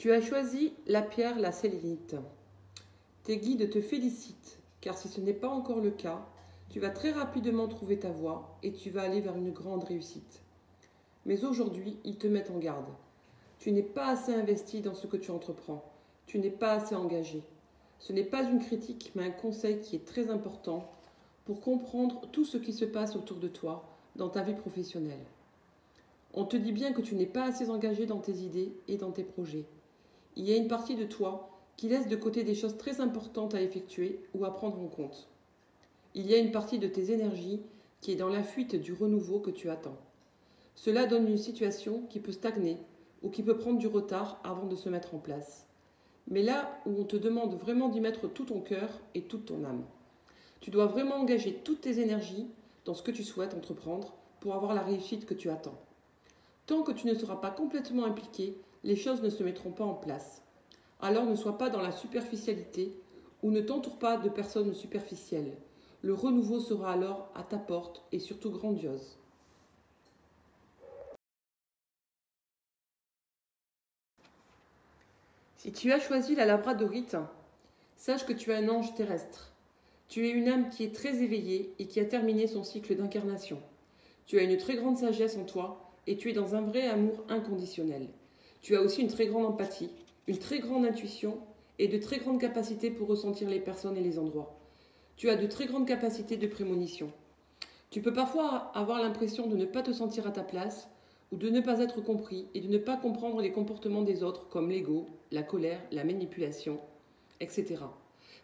Tu as choisi la pierre, la sélénite. Tes guides te félicitent, car si ce n'est pas encore le cas, tu vas très rapidement trouver ta voie et tu vas aller vers une grande réussite. Mais aujourd'hui, ils te mettent en garde. Tu n'es pas assez investi dans ce que tu entreprends. Tu n'es pas assez engagé. Ce n'est pas une critique, mais un conseil qui est très important pour comprendre tout ce qui se passe autour de toi dans ta vie professionnelle. On te dit bien que tu n'es pas assez engagé dans tes idées et dans tes projets. Il y a une partie de toi qui laisse de côté des choses très importantes à effectuer ou à prendre en compte. Il y a une partie de tes énergies qui est dans la fuite du renouveau que tu attends. Cela donne une situation qui peut stagner ou qui peut prendre du retard avant de se mettre en place. Mais là où on te demande vraiment d'y mettre tout ton cœur et toute ton âme. Tu dois vraiment engager toutes tes énergies dans ce que tu souhaites entreprendre pour avoir la réussite que tu attends. Tant que tu ne seras pas complètement impliqué, les choses ne se mettront pas en place. Alors ne sois pas dans la superficialité ou ne t'entoure pas de personnes superficielles. Le renouveau sera alors à ta porte et surtout grandiose. Si tu as choisi la labradorite, sache que tu es un ange terrestre. Tu es une âme qui est très éveillée et qui a terminé son cycle d'incarnation. Tu as une très grande sagesse en toi et tu es dans un vrai amour inconditionnel. Tu as aussi une très grande empathie, une très grande intuition et de très grandes capacités pour ressentir les personnes et les endroits. Tu as de très grandes capacités de prémonition. Tu peux parfois avoir l'impression de ne pas te sentir à ta place ou de ne pas être compris et de ne pas comprendre les comportements des autres comme l'ego, la colère, la manipulation, etc.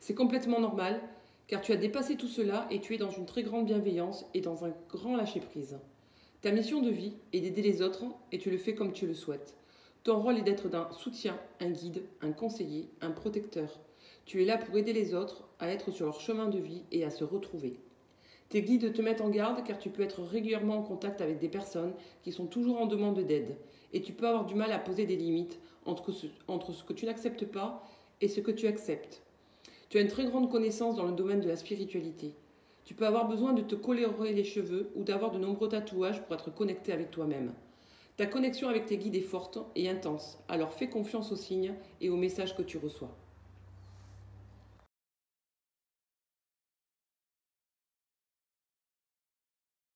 C'est complètement normal car tu as dépassé tout cela et tu es dans une très grande bienveillance et dans un grand lâcher-prise. Ta mission de vie est d'aider les autres et tu le fais comme tu le souhaites. Ton rôle est d'être d'un soutien, un guide, un conseiller, un protecteur. Tu es là pour aider les autres à être sur leur chemin de vie et à se retrouver. Tes guides te mettent en garde car tu peux être régulièrement en contact avec des personnes qui sont toujours en demande d'aide et tu peux avoir du mal à poser des limites entre ce que tu n'acceptes pas et ce que tu acceptes. Tu as une très grande connaissance dans le domaine de la spiritualité. Tu peux avoir besoin de te colorer les cheveux ou d'avoir de nombreux tatouages pour être connecté avec toi-même. Ta connexion avec tes guides est forte et intense, alors fais confiance aux signes et aux messages que tu reçois.